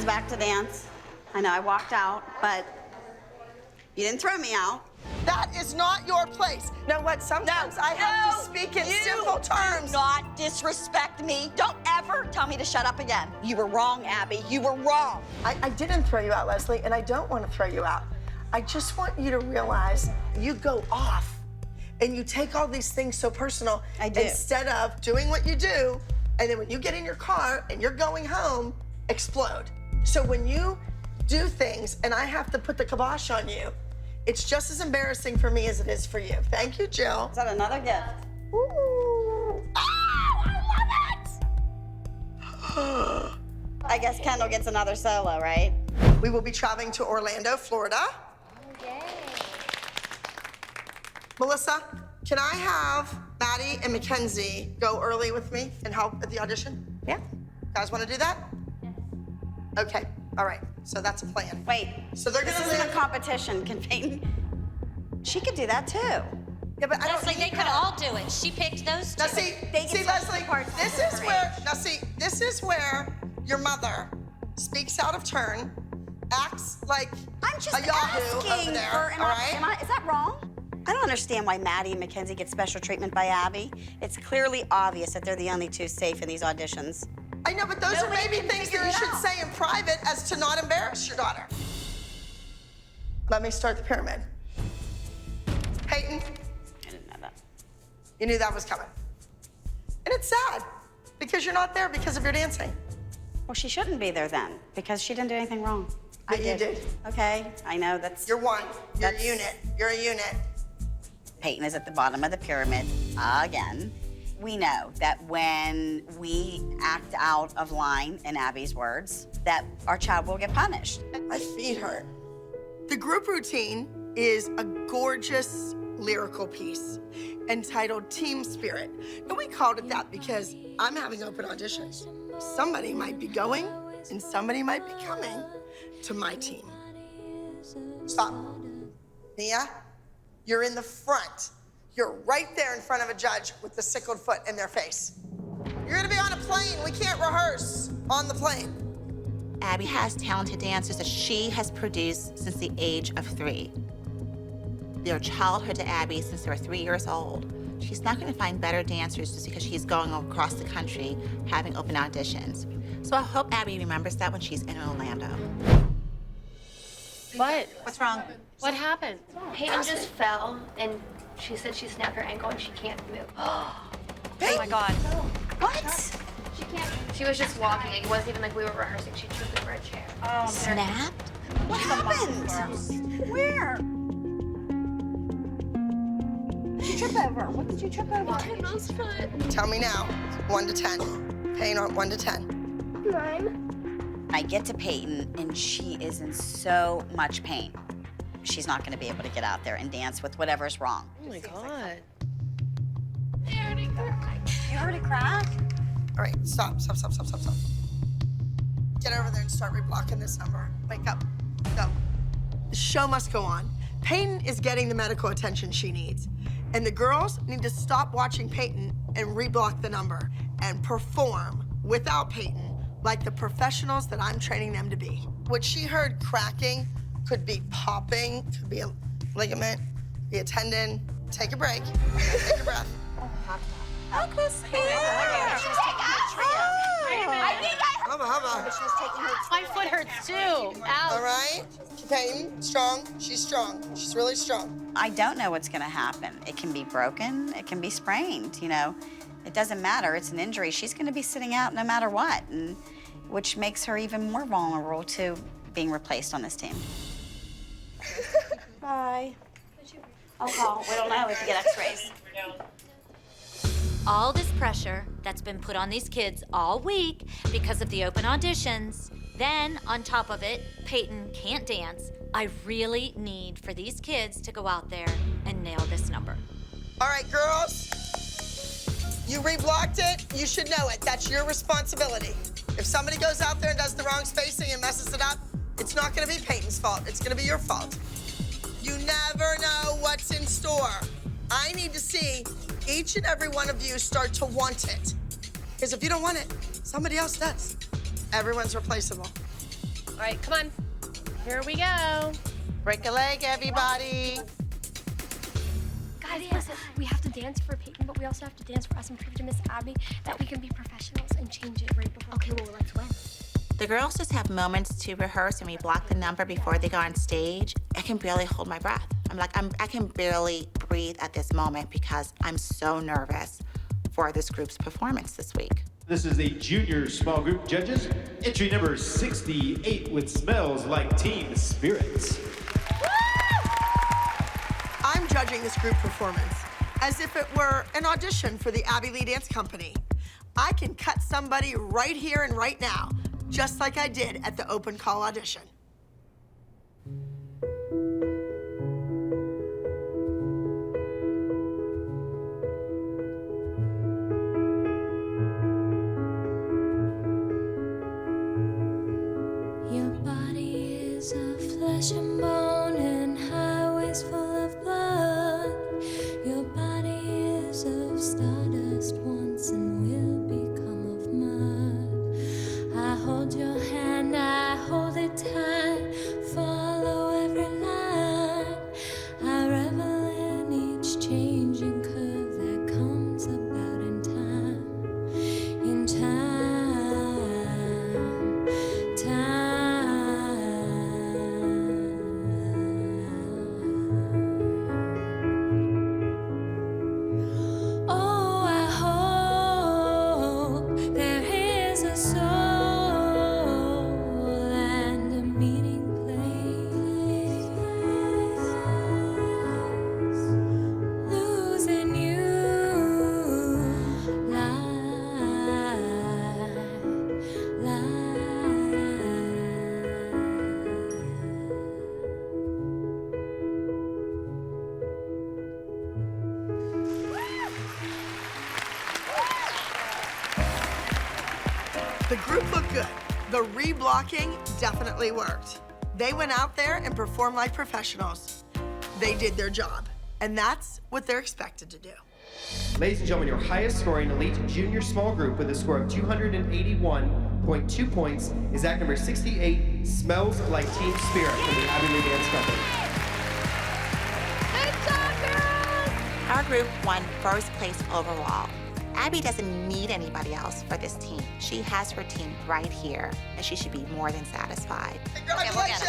Payton's back to dance. I know I walked out, but you didn't throw me out. That is not your place. You know what? Sometimes I have to speak in simple terms. Do not disrespect me. Don't ever tell me to shut up again. You were wrong, Abby. You were wrong. I didn't throw you out, Leslie, and I don't want to throw you out. I just want you to realize you go off and you take all these things so personal. I do. Instead of doing what you do, and then when you get in your car and you're going home, explode. So when you do things and I have to put the kibosh on you, it's just as embarrassing for me as it is for you. Thank you, Jill. Is that another gift? Ooh. Oh, I love it! I guess Kendall gets another solo, right? We will be traveling to Orlando, Florida. Yay. Melissa, can I have Maddie and Mackenzie go early with me and help at the audition? Yeah. Guys want to do that? Yes. Okay, all right, so that's a plan. Wait, So they're this gonna isn't a live. competition, can Payton? She could do that too. Yeah, but I don't Leslie, need they could her. all do it. She picked those two. Now see, They can Leslie, switch parts this of is the where, now see, this is where your mother speaks out of turn, acts like I'm just a yahoo over asking there, for, all right? is that wrong? I don't understand why Maddie and Mackenzie get special treatment by Abby. It's clearly obvious that they're the only two safe in these auditions. I know, but those Nobody are maybe can things figure that you it should out. say in private as to not embarrass your daughter. Let me start the pyramid. Payton, I didn't know that. you knew that was coming. And it's sad, because you're not there because of your dancing. Well, she shouldn't be there then, because she didn't do anything wrong. But you did. Okay, I know that's... You're one, you're a That's- unit, you're a unit. Payton is at the bottom of the pyramid again. We know that when we act out of line, in Abby's words, that our child will get punished. My feet hurt. The group routine is a gorgeous lyrical piece entitled Team Spirit. And we called it that because I'm having open auditions. Somebody might be going and somebody might be coming to my team. Stop. Mia, you're in the front. You're right there in front of a judge with the sickled foot in their face. You're gonna be on a plane. We can't rehearse on the plane. Abby has talented dancers that she has produced since the age of 3. They're childhood to Abby since they were 3 years old. She's not going to find better dancers just because she's going across the country having open auditions. So I hope Abby remembers that when she's in Orlando. What? What's wrong? What happened? Payton just fell, and she said she snapped her ankle and she can't move. Oh my God. What? She can't. She was just walking. It wasn't even like we were rehearsing. She tripped over a chair. Snapped? What happened? Where? What did you trip over? What did you trip over? Mom's foot. Tell me now, 1 to 10. Pain on 1 to 10. 9. I get to Payton, and she is in so much pain. She's not going to be able to get out there and dance with whatever's wrong. Oh my God. You heard it crack? All right, stop. Get over there and start reblocking this number. Wake up, go. The show must go on. Payton is getting the medical attention she needs. And the girls need to stop watching Payton and reblock the number and perform without Payton like the professionals that I'm training them to be. What she heard cracking could be popping, could be a ligament, be a tendon. Take a break, take a breath. Look who's here. She's taking her trio. I think Hubba. she was taking her My foot hurts too. Ow. All right, Payton, strong. She's strong. She's really strong. I don't know what's going to happen. It can be broken. It can be sprained, you know. It doesn't matter. It's an injury. She's going to be sitting out no matter what, and which makes her even more vulnerable to being replaced on this team. Bye. I'll call. We don't know. We have to get x-rays. All this pressure that's been put on these kids all week because of the open auditions. Then, on top of it, Payton can't dance. I really need for these kids to go out there and nail this number. All right, girls. You reblocked it. You should know it. That's your responsibility. If somebody goes out there and does the wrong spacing and messes it up, it's not going to be Payton's fault. It's going to be your fault. You never know what's in store. I need to see each and every one of you start to want it. Because if you don't want it, somebody else does. Everyone's replaceable. right, come on. Here we go. Break a leg, everybody. Guys, listen, we have to dance for Payton, but we also have to dance for us and prove to Miss Abby that we can be professionals and change it right before. Okay, well, let's win. The girls just have moments to rehearse and we block the number before they go on stage. I can barely hold my breath. I can barely breathe at this moment because I'm so nervous for this group's performance this week. This is the junior small group judges. Entry number 68 with Smells Like Teen Spirit. I'm judging this group performance as if it were an audition for the Abby Lee Dance Company. I can cut somebody right here and right now, just like I did at the open call audition. Your body is of flesh and bone and highways full of blood. Your body is of stardust once and will become of mud. I hold your hand, I hold it tight, follow every line. I revel in each changing curve that comes about in time. In time. Oh, I hope there is a soul and a meeting place. Losing you, The group looked good. The reblocking definitely worked. They went out there and performed like professionals. They did their job, and that's what they're expected to do. Ladies and gentlemen, your highest scoring elite junior small group with a score of 281.2 points is act number 68, Smells Like Teen Spirit from the Abby Lee Dance Company. Our group won first place overall. Abby doesn't need anybody else for this team. She has her team right here, and she should be more than satisfied. Congratulations!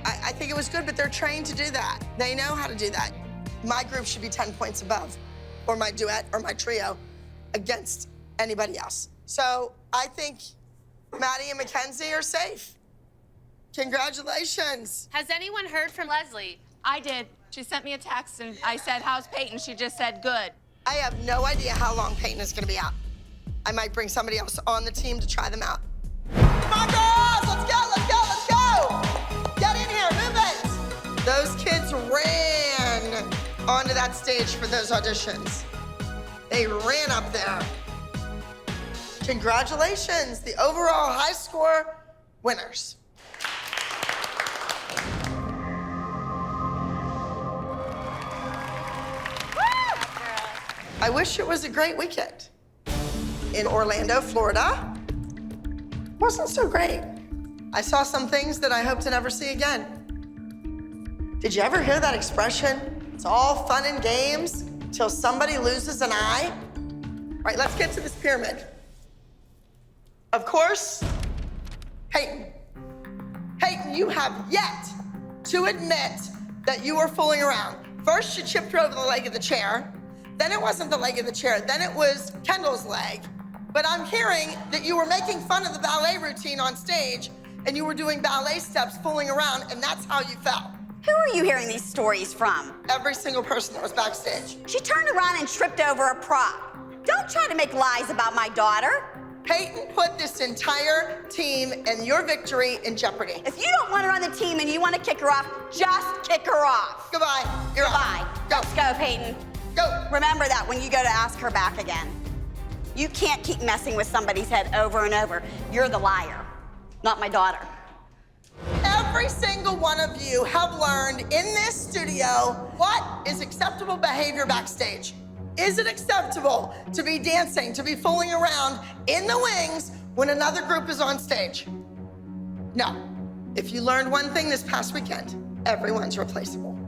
I think it was good, but they're trained to do that. They know how to do that. My group should be 10 points above, or my duet, or my trio, against anybody else. So I think Maddie and Mackenzie are safe. Congratulations. Has anyone heard from Leslie? I did. She sent me a text and I said, "How's Payton?" She just said, "Good." I have no idea how long Payton is gonna be out. I might bring somebody else on the team to try them out. Come on, girls, let's go, let's go, let's go! Get in here, move it! Those kids ran onto that stage for those auditions. They ran up there. Congratulations, the overall high score winners. I wish it was a great weekend. In Orlando, Florida, wasn't so great. I saw some things that I hope to never see again. Did you ever hear that expression? It's all fun and games till somebody loses an eye. All right, let's get to this pyramid. Of course, Payton. Payton, you have yet to admit that you were fooling around. First, you chipped her over the leg of the chair. Then it wasn't the leg of the chair, then it was Kendall's leg. But I'm hearing that you were making fun of the ballet routine on stage and you were doing ballet steps fooling around, and that's how you fell. Who are you hearing these stories from? Every single person that was backstage. She turned around and tripped over a prop. Don't try to make lies about my daughter. Payton put this entire team and your victory in jeopardy. If you don't want her on the team and you want to kick her off, just kick her off. Goodbye, you're Goodbye. out. Go. Let's go, Payton. Go. Remember that when you go to ask her back again. You can't keep messing with somebody's head over and over. You're the liar, not my daughter. Every single one of you have learned in this studio what is acceptable behavior backstage. Is it acceptable to be dancing, to be fooling around in the wings when another group is on stage. No. If you learned one thing this past weekend, everyone's replaceable.